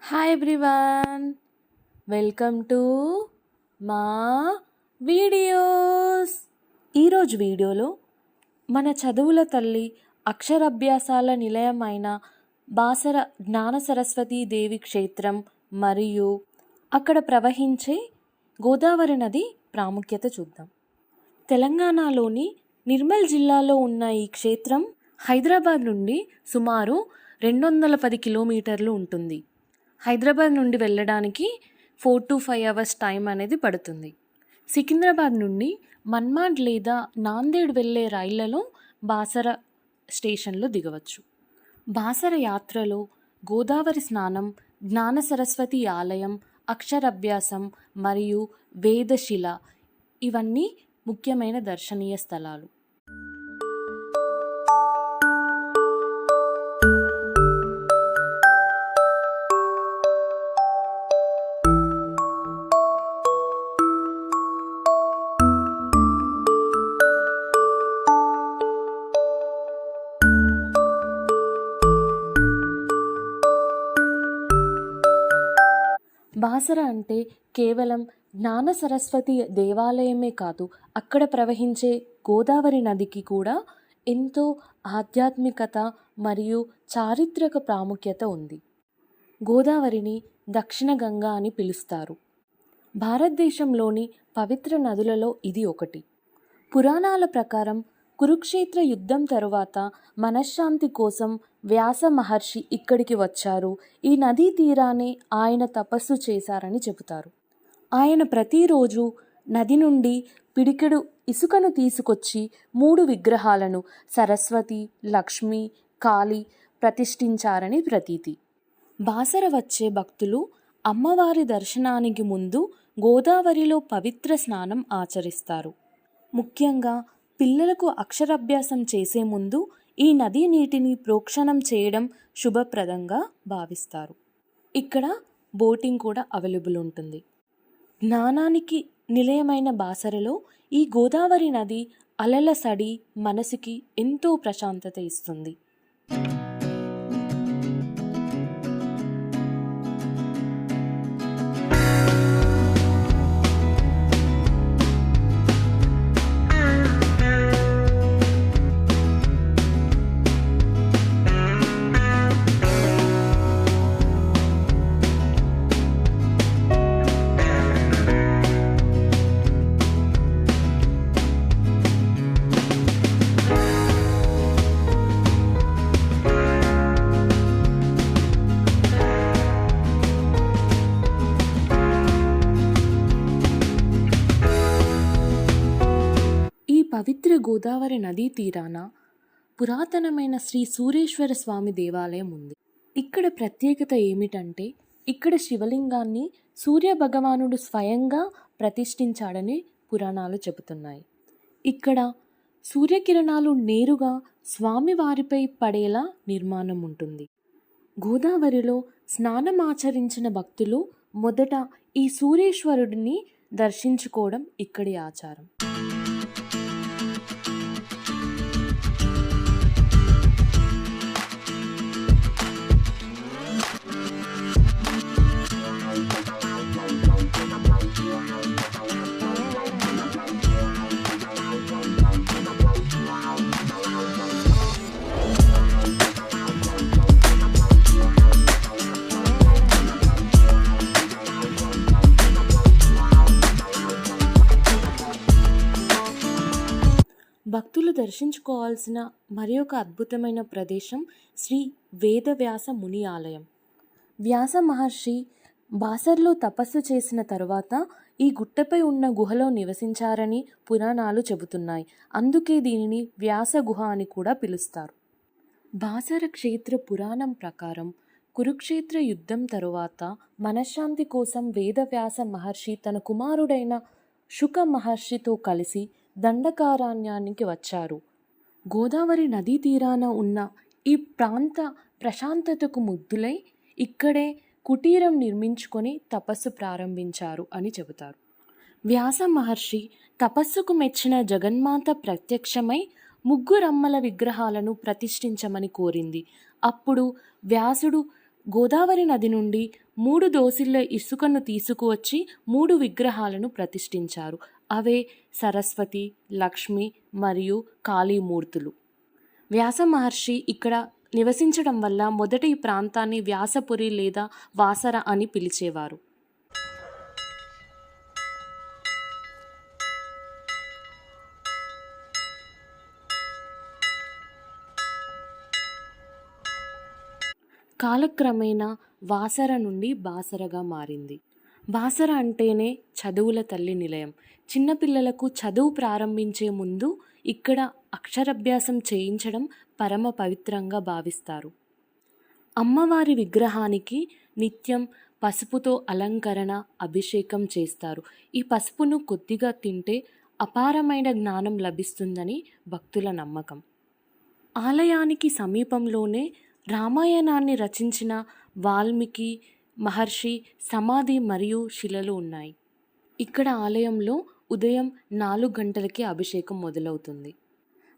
Hi everyone, welcome to మా videos. ఈరోజు వీడియోలో మన చదువుల తల్లి అక్షరాభ్యాసాల నిలయమైన బాసర జ్ఞాన సరస్వతీ దేవి క్షేత్రం మరియు అక్కడ ప్రవహించే గోదావరి నది ప్రాముఖ్యత చూద్దాం. తెలంగాణలోని నిర్మల్ జిల్లాలో ఉన్న ఈ క్షేత్రం హైదరాబాద్ నుండి సుమారు 210 కిలోమీటర్లు ఉంటుంది. హైదరాబాద్ నుండి వెళ్ళడానికి 4 to 5 hours టైం అనేది పడుతుంది. సికింద్రాబాద్ నుండి మన్మాడ్ లేదా నాందేడ్ వెళ్ళే రైళ్లలో బాసర స్టేషన్లో దిగవచ్చు. బాసర యాత్రలో గోదావరి స్నానం, జ్ఞాన సరస్వతి ఆలయం, అక్షరాభ్యాసం మరియు వేదశిల ఇవన్నీ ముఖ్యమైన దర్శనీయ స్థలాలు. బాసర అంటే కేవలం జ్ఞాన సరస్వతి దేవాలయమే కాదు, అక్కడ ప్రవహించే గోదావరి నదికి కూడా ఎంతో ఆధ్యాత్మికత మరియు చారిత్రక ప్రాముఖ్యత ఉంది. గోదావరిని దక్షిణ గంగా అని పిలుస్తారు. భారతదేశంలోని పవిత్ర నదులలో ఇది ఒకటి. పురాణాల ప్రకారం కురుక్షేత్ర యుద్ధం తరువాత మనశ్శాంతి కోసం వ్యాస మహర్షి ఇక్కడికి వచ్చారు. ఈ నదీ తీరానే ఆయన తపస్సు చేశారని చెబుతారు. ఆయన ప్రతిరోజు నది నుండి పిడికెడు ఇసుకను తీసుకొచ్చి 3 విగ్రహాలను సరస్వతి, లక్ష్మి, కాళి ప్రతిష్ఠించారని ప్రతీతి. బాసర వచ్చే భక్తులు అమ్మవారి దర్శనానికి ముందు గోదావరిలో పవిత్ర స్నానం ఆచరిస్తారు. ముఖ్యంగా పిల్లలకు అక్షరాభ్యాసం చేసే ముందు ఈ నదీ నీటిని ప్రోక్షణం చేయడం శుభప్రదంగా భావిస్తారు. ఇక్కడ బోటింగ్ కూడా అవైలబుల్ ఉంటుంది. జ్ఞానానికి నిలయమైన బాసరలో ఈ గోదావరి నది అలల సడి మనసుకి ఎంతో ప్రశాంతత ఇస్తుంది. పవిత్ర గోదావరి నదీ తీరాన పురాతనమైన శ్రీ సూరేశ్వర స్వామి దేవాలయం ఉంది. ఇక్కడ ప్రత్యేకత ఏమిటంటే ఇక్కడ శివలింగాన్ని సూర్య భగవానుడు స్వయంగా ప్రతిష్ఠించాడని పురాణాలు చెబుతున్నాయి. ఇక్కడ సూర్యకిరణాలు నేరుగా స్వామివారిపై పడేలా నిర్మాణం ఉంటుంది. గోదావరిలో స్నానమాచరించిన భక్తులు మొదట ఈ సూర్యేశ్వరుడిని దర్శించుకోవడం ఇక్కడి ఆచారం. భక్తులు దర్శించుకోవాల్సిన మరి ఒక అద్భుతమైన ప్రదేశం శ్రీ వేదవ్యాస ముని ఆలయం. వ్యాస మహర్షి బాసర్లో తపస్సు చేసిన తరువాత ఈ గుట్టపై ఉన్న గుహలో నివసించారని పురాణాలు చెబుతున్నాయి. అందుకే దీనిని వ్యాస గుహ అని కూడా పిలుస్తారు. బాసర క్షేత్ర పురాణం ప్రకారం కురుక్షేత్ర యుద్ధం తరువాత మనశ్శాంతి కోసం వేదవ్యాస మహర్షి తన కుమారుడైన శుక మహర్షితో కలిసి దండకారణ్యానికి వచ్చారు. గోదావరి నదీ తీరాన ఉన్న ఈ ప్రాంత ప్రశాంతతకు ముగ్ధులై ఇక్కడే కుటీరం నిర్మించుకొని తపస్సు ప్రారంభించారు అని చెబుతారు. వ్యాస మహర్షి తపస్సుకు మెచ్చిన జగన్మాత ప్రత్యక్షమై 3 అమ్మల విగ్రహాలను ప్రతిష్ఠించమని కోరింది. అప్పుడు వ్యాసుడు గోదావరి నది నుండి 3 దోసిళ్ల ఇసుకను తీసుకువచ్చి 3 విగ్రహాలను ప్రతిష్ఠించారు. అవే సరస్వతి, లక్ష్మి మరియు కాళీమూర్తులు. వ్యాస మహర్షి ఇక్కడ నివసించడం వల్ల మొదట ఈ ప్రాంతాన్ని వ్యాసపురి లేదా వాసర అని పిలిచేవారు. కాలక్రమేణా వాసర నుండి బాసరగా మారింది. బాసర అంటేనే చదువుల తల్లి నిలయం. చిన్నపిల్లలకు చదువు ప్రారంభించే ముందు ఇక్కడ అక్షరాభ్యాసం చేయించడం పరమ పవిత్రంగా భావిస్తారు. అమ్మవారి విగ్రహానికి నిత్యం పసుపుతో అలంకరణ, అభిషేకం చేస్తారు. ఈ పసుపును కొద్దిగా తింటే అపారమైన జ్ఞానం లభిస్తుందని భక్తుల నమ్మకం. ఆలయానికి సమీపంలోనే రామాయణాన్ని రచించిన వాల్మీకి మహర్షి సమాధి మరియు శిలలు ఉన్నాయి. ఇక్కడ ఆలయంలో ఉదయం 4 గంటలకి అభిషేకం మొదలవుతుంది.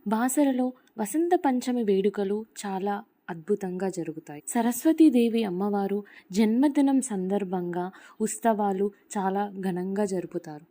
బాసరలో వసంత పంచమి వేడుకలు చాలా అద్భుతంగా జరుగుతాయి. సరస్వతీదేవి అమ్మవారు జన్మదినం సందర్భంగా ఉత్సవాలు చాలా ఘనంగా జరుపుతారు.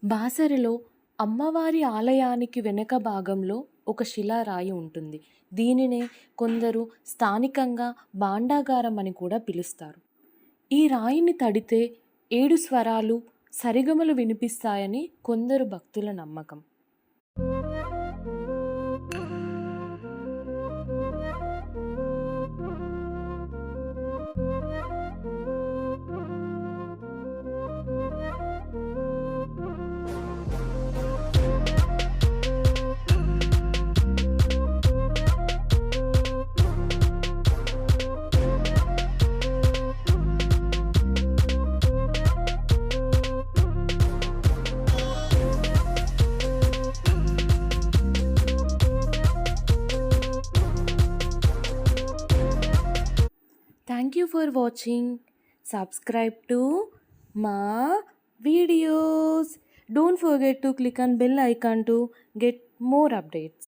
బాసరలో అమ్మవారి ఆలయానికి వెనక భాగంలో ఒక శిలారాయి ఉంటుంది. దీనినే కొందరు స్థానికంగా భాండాగారం అని కూడా పిలుస్తారు. ఈ రాయిని తడితే 7 స్వరాలు, సరిగమలు వినిపిస్తాయని కొందరు భక్తుల నమ్మకం. Thank you for watching. Subscribe to my videos. Don't forget to click on bell icon to get more updates.